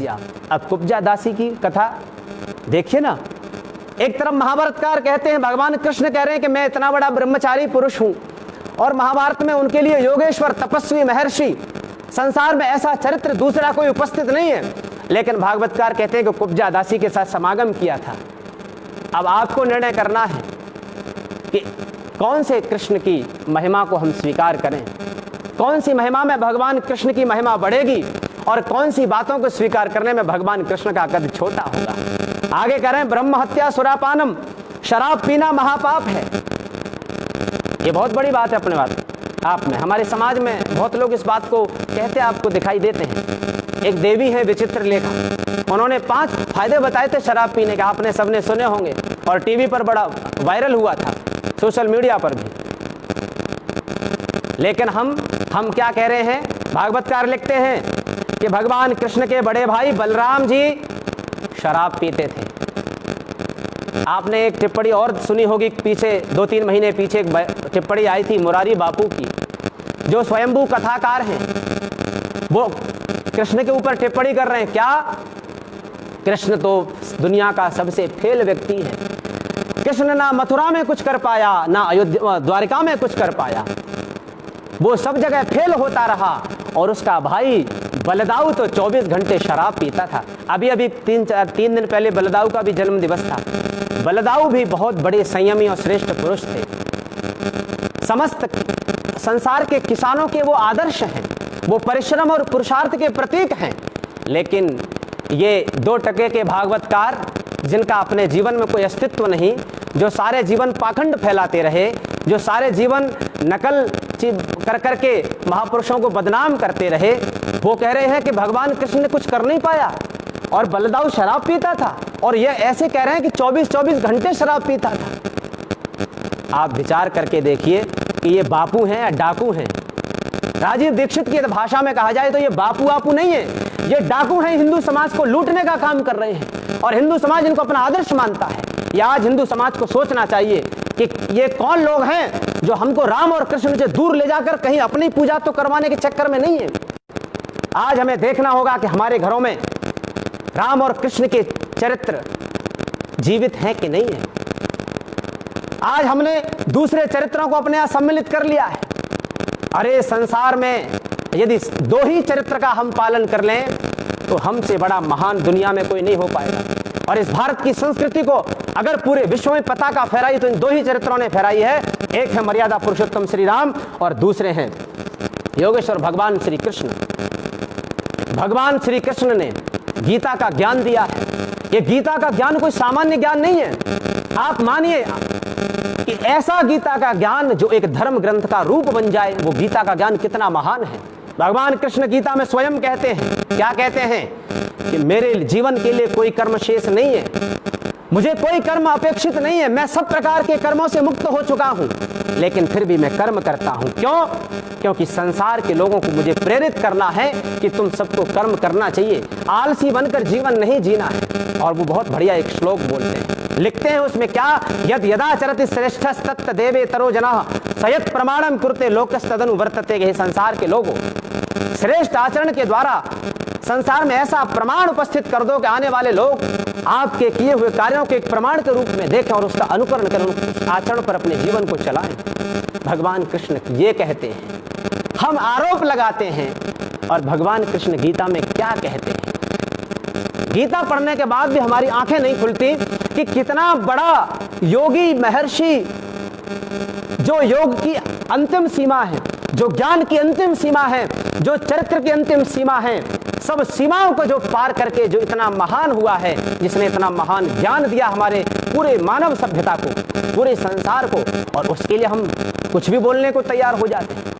दिया। अब कुब्जा दासी की कथा देखिए ना, एक तरफ महाभारतकार कहते हैं, भगवान कृष्ण कह रहे हैं कि मैं इतना बड़ा ब्रह्मचारी पुरुष हूं, और महाभारत में उनके लिए योगेश्वर, तपस्वी, महर्षि, संसार में ऐसा चरित्र दूसरा कोई उपस्थित नहीं है। लेकिन भागवतकार कहते हैं कि कुब्जा दासी के साथ समागम किया था। अब आपको निर्णय करना है कि कौन से कृष्ण की महिमा को हम स्वीकार करें, कौन सी महिमा में भगवान कृष्ण की महिमा बढ़ेगी और कौन सी बातों को स्वीकार करने में भगवान कृष्ण का कद छोटा होगा। आगे कह रहे हैं, ब्रह्म हत्या सुरापानम, शराब पीना महापाप है। ये बहुत बड़ी बात है अपने बात आप में, हमारे समाज में बहुत लोग इस बात को कहते आपको दिखाई देते हैं। एक देवी है विचित्र लेखा, उन्होंने 5 फायदे बताए थे शराब पीने के, आपने सबने सुने होंगे और टीवी पर बड़ा वायरल हुआ था, सोशल मीडिया पर भी। लेकिन हम क्या कह रहे हैं, भागवतकार लिखते हैं कि भगवान कृष्ण के बड़े भाई बलराम जी शराब पीते थे। आपने एक टिप्पणी और सुनी होगी, पीछे 2-3 महीने पीछे एक टिप्पणी आई थी मुरारी बापू की, जो स्वयंभू कथाकार हैं, वो कृष्ण के ऊपर टिप्पणी कर रहे हैं। क्या? कृष्ण तो दुनिया का सबसे फेल व्यक्ति है, कृष्ण ना मथुरा में कुछ कर पाया, ना अयोध्या द्वारिका में कुछ कर पाया, वो सब जगह फेल होता रहा। और उसका भाई बलदाऊ तो 24 घंटे शराब पीता था। अभी 3 दिन पहले बलदाऊ का भी जन्म दिवस था। बलदाऊ भी बहुत बड़े संयमी और श्रेष्ठ पुरुष थे, समस्त संसार के किसानों के वो आदर्श हैं, वो परिश्रम और पुरुषार्थ के प्रतीक हैं। लेकिन ये 2 टके के भागवतकार, जिनका अपने जीवन में कोई अस्तित्व नहीं, जो सारे जीवन पाखंड फैलाते रहे, जो सारे जीवन नकल कर करके महापुरुषों को बदनाम करते रहे, वो कह रहे हैं कि भगवान कृष्ण ने कुछ कर नहीं पाया और बलदाऊ शराब पीता था, और ये ऐसे कह रहे हैं कि 24-24 घंटे शराब पीता था। आप विचार करके देखिए कि ये बापू हैं या डाकू हैं। राजीव दीक्षित की भाषा में कहा जाए तो ये बापू आपू नहीं है, ये डाकू हैं, हिंदू समाज को लूटने का काम कर रहे हैं, और हिंदू समाज इनको अपना आदर्श मानता है। ये आज हिंदू समाज को सोचना चाहिए कि ये कौन लोग हैं जो हमको राम और कृष्ण से दूर ले जाकर कहीं अपनी पूजा तो करवाने के चक्कर में नहीं है। आज हमें देखना होगा कि हमारे घरों में राम और कृष्ण के चरित्र जीवित हैं कि नहीं है। आज हमने दूसरे चरित्रों को अपने यहां सम्मिलित कर लिया है। अरे संसार में यदि 2 ही चरित्र का हम पालन कर लें तो हमसे बड़ा महान दुनिया में कोई नहीं हो पाएगा। और इस भारत की संस्कृति को अगर पूरे विश्व में पताका फहराई तो इन 2 ही चरित्रों ने फहराई है। एक है मर्यादा पुरुषोत्तम श्री राम और दूसरे हैं योगेश्वर भगवान श्री कृष्ण। भगवान श्री कृष्ण ने गीता का ज्ञान दिया है। ये गीता का ज्ञान कोई सामान्य ज्ञान नहीं है। आप मानिए कि ऐसा गीता का ज्ञान जो एक धर्म ग्रंथ का रूप बन जाए, वो गीता का ज्ञान कितना महान है। भगवान कृष्ण गीता में स्वयं कहते हैं, क्या कहते हैं कि मेरे जीवन के लिए कोई कर्म शेष नहीं है, मुझे कोई कर्म अपेक्षित नहीं है, मैं सब प्रकार के कर्मों से मुक्त हो चुका हूं, लेकिन फिर भी मैं कर्म करता हूं। क्यों? क्योंकि संसार के लोगों को मुझे प्रेरित करना है कि तुम सबको कर्म करना चाहिए, आलसी बनकर जीवन नहीं जीना है। और वो बहुत बढ़िया एक श्लोक बोलते हैं, लिखते हैं उसमें क्या, यद यदा चरति श्रेष्ठस्तत्त देवे तरो जनः सयत् प्रमाणम कुरुते लोकस्तदनु वर्तते। ये संसार के लोगों, श्रेष्ठ आचरण के द्वारा संसार में ऐसा प्रमाण उपस्थित कर दो कि आने वाले लोग आपके किए हुए कार्यों के एक प्रमाण के रूप में देखें और उसका अनुकरण करें, उस आचरण पर अपने जीवन को चलाएं। भगवान कृष्ण ये कहते हैं, हम आरोप लगाते हैं, और भगवान कृष्ण गीता में क्या कहते हैं। गीता पढ़ने के बाद भी हमारी आंखें नहीं खुलती कि कितना बड़ा योगी महर्षि, जो योग की अंतिम सीमा है, जो ज्ञान की अंतिम सीमा है, जो चरित्र की अंतिम सीमा है, सब सीमाओं को जो पार करके जो इतना महान हुआ है, जिसने इतना महान ज्ञान दिया हमारे पूरे मानव सभ्यता को, पूरे संसार को, और उसके लिए हम कुछ भी बोलने को तैयार हो जाते हैं।